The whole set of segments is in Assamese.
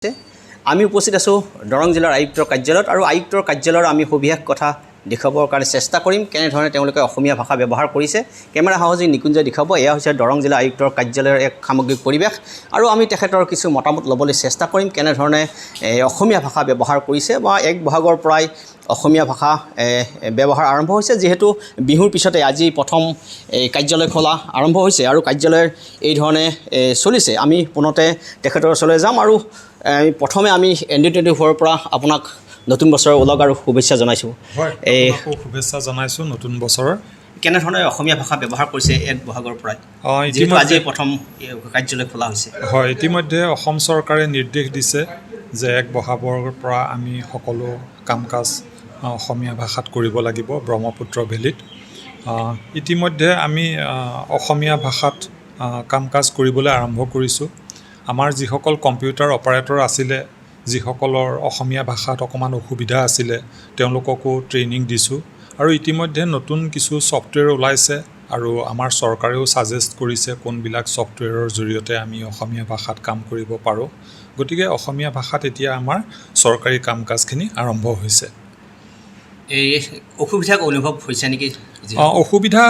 আমি উপস্থিত আছোঁ দৰং জিলাৰ আয়ুক্তৰ কাৰ্যালয়ত আৰু আয়ুক্তৰ কাৰ্যালয়ৰ আমি সবিশেষ কথা দেখুৱাবৰ কাৰণে চেষ্টা কৰিম কেনেধৰণে তেওঁলোকে অসমীয়া ভাষা ব্যৱহাৰ কৰিছে কেমেৰা সহযোগী নিকুঞ্জই দেখুৱাব এয়া হৈছে দৰং জিলা আয়ুক্তৰ কাৰ্যালয়ৰ এক সামগ্ৰিক পৰিৱেশ আৰু আমি তেখেতৰ কিছু মতামত ল'বলৈ চেষ্টা কৰিম কেনেধৰণে অসমীয়া ভাষা ব্যৱহাৰ কৰিছে বা এক বহাগৰ পৰাই অসমীয়া ভাষা ব্যৱহাৰ আৰম্ভ হৈছে যিহেতু বিহুৰ পিছতে আজি প্ৰথম কাৰ্যালয় খোলা আৰম্ভ হৈছে আৰু কাৰ্যালয়ৰ এই ধৰণে চলিছে আমি পুনতে তেখেতৰ ওচৰলৈ যাম আৰু প্ৰথমে আমি ND24 পৰা আপোনাক নতুন বছৰৰ ওলগ আৰু শুভেচ্ছা জনাইছোঁ শুভেচ্ছা জনাইছোঁ নতুন বছৰৰ কেনেধৰণে অসমীয়া ভাষা ব্যৱহাৰ কৰিছে এক বহাগৰ পৰাই আজি প্ৰথম কাৰ্যালয় খোলা হৈছে হয় ইতিমধ্যে অসম চৰকাৰে নিৰ্দেশ দিছে যে এক বহাগৰ পৰা আমি সকলো কাম কাজ অসমীয়া ভাষাত কৰিব লাগিব ব্ৰহ্মপুত্ৰ ভেলীত ইতিমধ্যে আমি অসমীয়া ভাষাত কাম কাজ কৰিবলৈ আৰম্ভ কৰিছোঁ আমাৰ যিসকল কম্পিউটাৰ অপাৰেটৰ আছিলে যিসকলৰ অসমীয়া ভাষাত অকণমান অসুবিধা আছিলে তেওঁলোককো ট্ৰেইনিং দিছোঁ আৰু ইতিমধ্যে নতুন কিছু ছফ্টৱেৰ ওলাইছে আৰু আমাৰ চৰকাৰেও ছাজেষ্ট কৰিছে কোনবিলাক ছফ্টৱেৰৰ জৰিয়তে আমি অসমীয়া ভাষাত কাম কৰিব পাৰোঁ গতিকে অসমীয়া ভাষাত এতিয়া আমাৰ চৰকাৰী কাম কাজখিনি আৰম্ভ হৈছে এই অসুবিধা অনুভৱ হৈছে নেকি অসুবিধা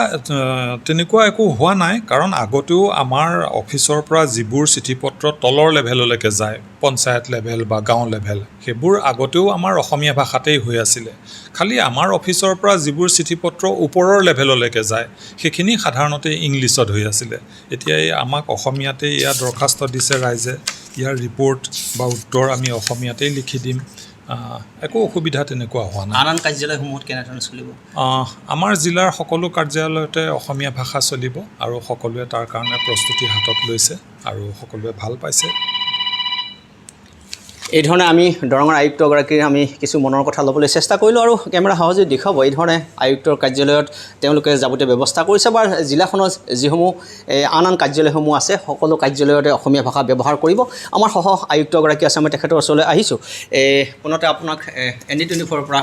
তেনেকুৱা একো হোৱা নাই কাৰণ আগতেও আমাৰ অফিচৰ পৰা যিবোৰ চিঠিপত্ৰ তলৰ লেভেললৈকে যায় পঞ্চায়ত লেভেল বা গাঁও লেভেল সেইবোৰ আগতেও আমাৰ অসমীয়া ভাষাতেই হৈ আছিলে খালি আমাৰ অফিচৰ পৰা যিবোৰ চিঠিপত্ৰ ওপৰৰ লেভেললৈকে যায় সেইখিনি সাধাৰণতে ইংলিছত হৈ আছিলে এতিয়া আমাক অসমীয়াতে ইয়াত দৰখাস্ত দিছে ৰাইজে ইয়াৰ ৰিপৰ্ট বা উত্তৰ আমি অসমীয়াতেই লিখি দিম একো অসুবিধা তেনেকুৱা হোৱা নাই আন কাৰ্যালয়সমূহত কেনেধৰণে চলিব আমাৰ জিলাৰ সকলো কাৰ্যালয়তে অসমীয়া ভাষা চলিব আৰু সকলোৱে তাৰ কাৰণে প্ৰস্তুতি হাতত লৈছে আৰু সকলোৱে ভাল পাইছে এই ধৰণে আমি দৰঙৰ আয়ুক্তগৰাকীৰ আমি কিছু মনৰ কথা ল'বলৈ চেষ্টা কৰিলোঁ আৰু কেমেৰা সহযোগী দেখুৱাব এই ধৰণে আয়ুক্তৰ কাৰ্যালয়ত তেওঁলোকে যাৱতীয় ব্যৱস্থা কৰিছে বা জিলাখনৰ যিসমূহ আন কাৰ্যালয়সমূহ আছে সকলো কাৰ্যালয়তে অসমীয়া ভাষা ব্যৱহাৰ কৰিব আমাৰ সহ আয়ুক্তগৰাকী আছে মই তেখেতৰ ওচৰলৈ আহিছোঁ পুনতে আপোনাক ND24 পৰা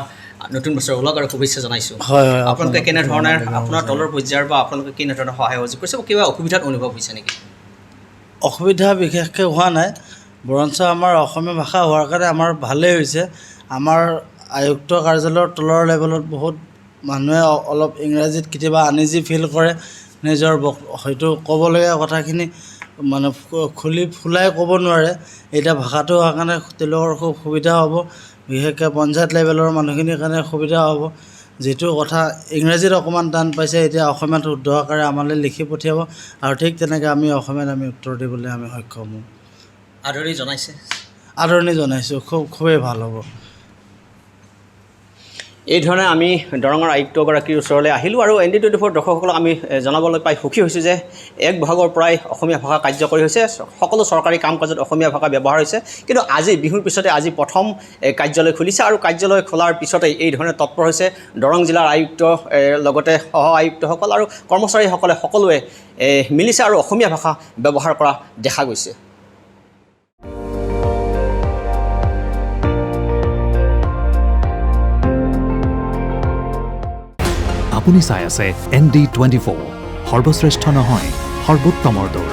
নতুন বছৰৰ ওলগ আৰু শুভেচ্ছা জনাইছোঁ হয় আপোনালোকে কেনেধৰণে আপোনাৰ তলৰ পৰ্যায়ৰ বা আপোনালোকে কেনেধৰণে সহায় সহযোগ কৰিছে কিবা অসুবিধাত অনুভৱ হৈছে নেকি অসুবিধা বিশেষকৈ হোৱা নাই বৰঞ্চ আমাৰ অসমীয়া ভাষা হোৱাৰ কাৰণে আমাৰ ভালেই হৈছে আমাৰ আয়ুক্ত কাৰ্যালয়ৰ তলৰ লেভেলত বহুত মানুহে অলপ ইংৰাজীত কেতিয়াবা আনইজি ফিল কৰে নিজৰ হয়তো ক'বলগীয়া কথাখিনি মানে ফুলাই ক'ব নোৱাৰে এতিয়া ভাষাটো হোৱাৰ কাৰণে তেওঁলোকৰ খুব সুবিধা হ'ব বিশেষকৈ পঞ্চায়ত লেভেলৰ মানুহখিনিৰ কাৰণে সুবিধা হ'ব যিটো কথা ইংৰাজীত অকণমান টান পাইছে এতিয়া অসমীয়াত শুদ্ধ আকাৰে আমালৈ লিখি পঠিয়াব আৰু ঠিক তেনেকৈ আমি অসমীয়াত আমি উত্তৰ দিবলৈ আমি সক্ষম হ'ম আদৰণি জনাইছোঁ খুবেই ভাল হ'ব এই ধৰণে আমি দৰঙৰ আয়ুক্তগৰাকীৰ ওচৰলৈ আহিলোঁ আৰু ND24 দৰ্শকসকলক আমি জনাবলৈ পাই সুখী হৈছোঁ যে এক বহাগৰ পৰাই অসমীয়া ভাষা কাৰ্যকৰী হৈছে সকলো চৰকাৰী কাম কাজত অসমীয়া ভাষা ব্যৱহাৰ হৈছে কিন্তু আজি বিহুৰ পিছতে আজি প্ৰথম কাৰ্যালয় খুলিছে আৰু কাৰ্যালয় খোলাৰ পিছতেই এই ধৰণে তৎপৰ হৈছে দৰং জিলাৰ আয়ুক্ত লগতে সহ আয়ুক্তসকল আৰু কৰ্মচাৰীসকলে সকলোৱে মিলিছে আৰু অসমীয়া ভাষা ব্যৱহাৰ কৰা দেখা গৈছে আপুনি চাই আছে ND24 সৰ্বশ্ৰেষ্ঠ নহয় সৰ্বোত্তমৰ দৌৰ